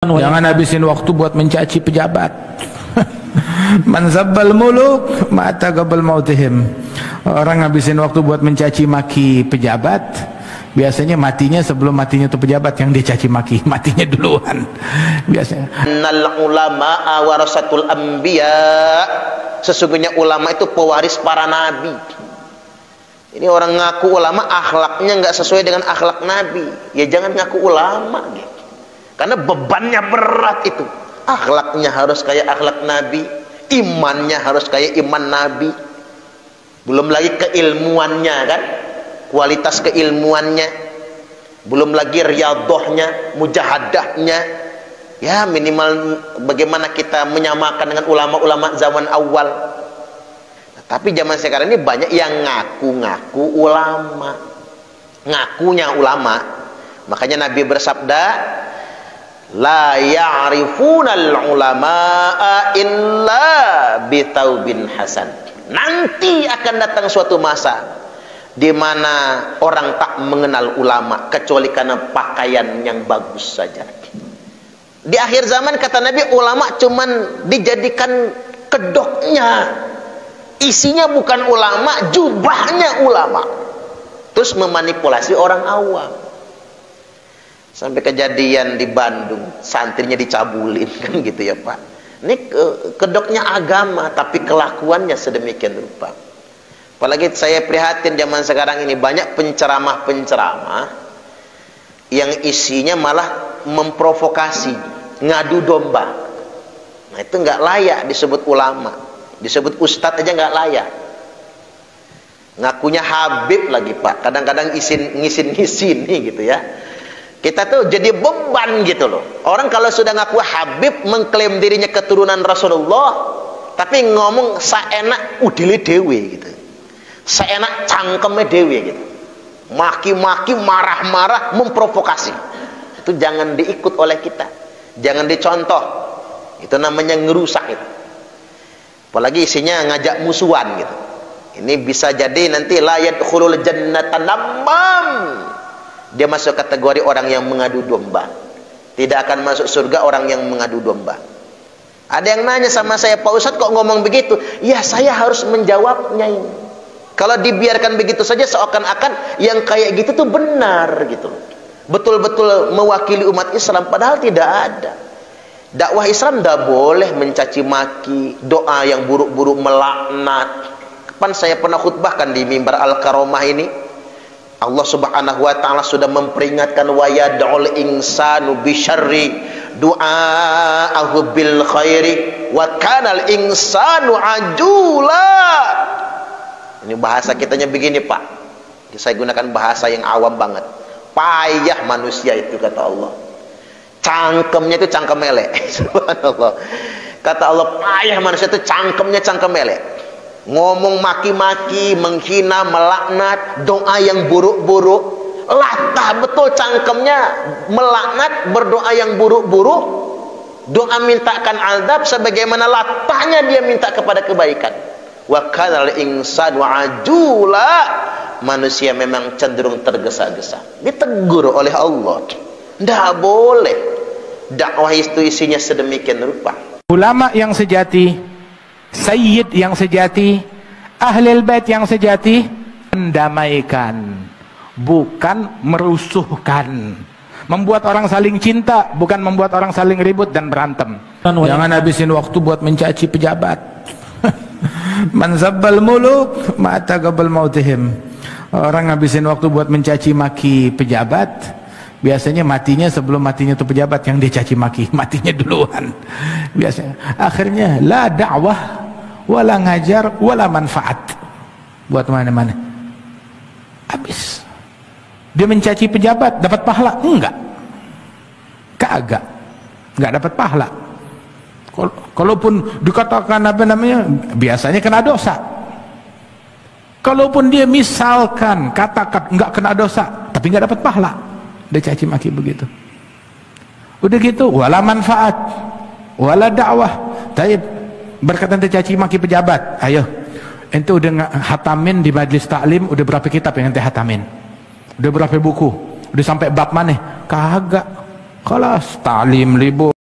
Jangan habisin waktu buat mencaci pejabat. Man zabbal muluk mata qabl mautihim. Orang habisin waktu buat mencaci maki pejabat, biasanya matinya sebelum matinya tuh pejabat yang dicaci maki, matinya duluan biasanya. Innal ulama warasatul anbiya. Sesungguhnya ulama itu pewaris para nabi. Ini orang ngaku ulama, akhlaknya nggak sesuai dengan akhlak nabi, ya jangan ngaku ulama gitu. Karena bebannya berat itu. Akhlaknya harus kayak akhlak nabi, imannya harus kayak iman nabi. Belum lagi keilmuannya kan, kualitas keilmuannya, belum lagi riyadhahnya, mujahadahnya. Ya minimal bagaimana kita menyamakan dengan ulama-ulama zaman awal. Tapi zaman sekarang ini banyak yang ngaku-ngaku ulama, ngakunya ulama. Makanya Nabi bersabda, la ya'rifunal ulama'a illa bitaubin hasan. Nanti akan datang suatu masa di mana orang tak mengenal ulama kecuali karena pakaian yang bagus saja. Di akhir zaman kata Nabi, ulama cuman dijadikan kedoknya, isinya bukan ulama, jubahnya ulama, terus memanipulasi orang awam. Sampai kejadian di Bandung, santrinya dicabulin kan gitu ya Pak. Ini kedoknya agama, tapi kelakuannya sedemikian rupa. Apalagi saya prihatin zaman sekarang ini banyak penceramah-penceramah yang isinya malah memprovokasi, ngadu domba. Nah itu nggak layak disebut ulama, disebut ustadz aja nggak layak. Ngakunya Habib lagi Pak, kadang-kadang ngisin nih gitu ya. Kita tuh jadi beban gitu loh. Orang kalau sudah ngaku Habib, mengklaim dirinya keturunan Rasulullah, tapi ngomong saenak udile dewe gitu, saenak cangkeme dewe gitu, maki-maki, marah-marah, memprovokasi. Itu jangan diikut oleh kita, jangan dicontoh. Itu namanya ngerusak itu. Apalagi isinya ngajak musuhan gitu. Ini bisa jadi nanti la yadkhulul jannata namam. Dia masuk kategori orang yang mengadu domba. Tidak akan masuk surga orang yang mengadu domba. Ada yang nanya sama saya, Pak Ustadz kok ngomong begitu? Ya saya harus menjawabnya ini. Kalau dibiarkan begitu saja seakan-akan yang kayak gitu tuh benar gitu. Betul-betul mewakili umat Islam, padahal tidak ada. Dakwah Islam tidak boleh mencaci maki, doa yang buruk-buruk, melaknat. Kapan saya pernah khutbahkan di mimbar Al-Karomah ini? Allah subhanahu wa ta'ala sudah memperingatkan wa yad'ul insanu bisyarri du'a'ahu bil khairi wa kanal insanu ajula. Ini bahasa kitanya begini Pak, saya gunakan bahasa yang awam banget. Payah manusia itu kata Allah, cangkemnya itu cangkem elek. Subhanallah, kata Allah payah manusia itu cangkemnya cangkem elek. Ngomong maki-maki, menghina, melaknat, doa yang buruk-buruk, latah betul cangkemnya, melaknat, berdoa yang buruk-buruk, doa mintakan azab sebagaimana latahnya dia minta kepada kebaikan. Wa kanal insanu ajula. Manusia memang cenderung tergesa-gesa. Ditegur oleh Allah, tidak boleh dakwah itu isinya sedemikian rupa. Ulama yang sejati, sayyid yang sejati, ahlul bait yang sejati, mendamaikan, bukan merusuhkan. Membuat orang saling cinta, bukan membuat orang saling ribut dan berantem. Jangan habisin waktu buat mencaci pejabat. Man zabbal muluk mata qabl mautihim. Orang habisin waktu buat mencaci maki pejabat, biasanya matinya sebelum matinya tuh pejabat yang dicaci maki, matinya duluan biasanya. Akhirnya la dakwah wala ngajar wala manfaat buat mana-mana. Habis dia mencaci pejabat dapat pahala? Enggak, kagak, enggak dapat pahala. Kalaupun dikatakan apa namanya, biasanya kena dosa. Kalaupun dia misalkan katakan enggak kena dosa, tapi enggak dapat pahala, dia caci maki begitu. Udah gitu, wala manfaat, wala dakwah. Tapi berkaitan caci maki pejabat, ayo, ente udah hatamin di majlis taklim, udah berapa kitab yang ente hatamin? Udah berapa buku? Udah sampai bab mana? Kagak. Kelas ta'lim libur.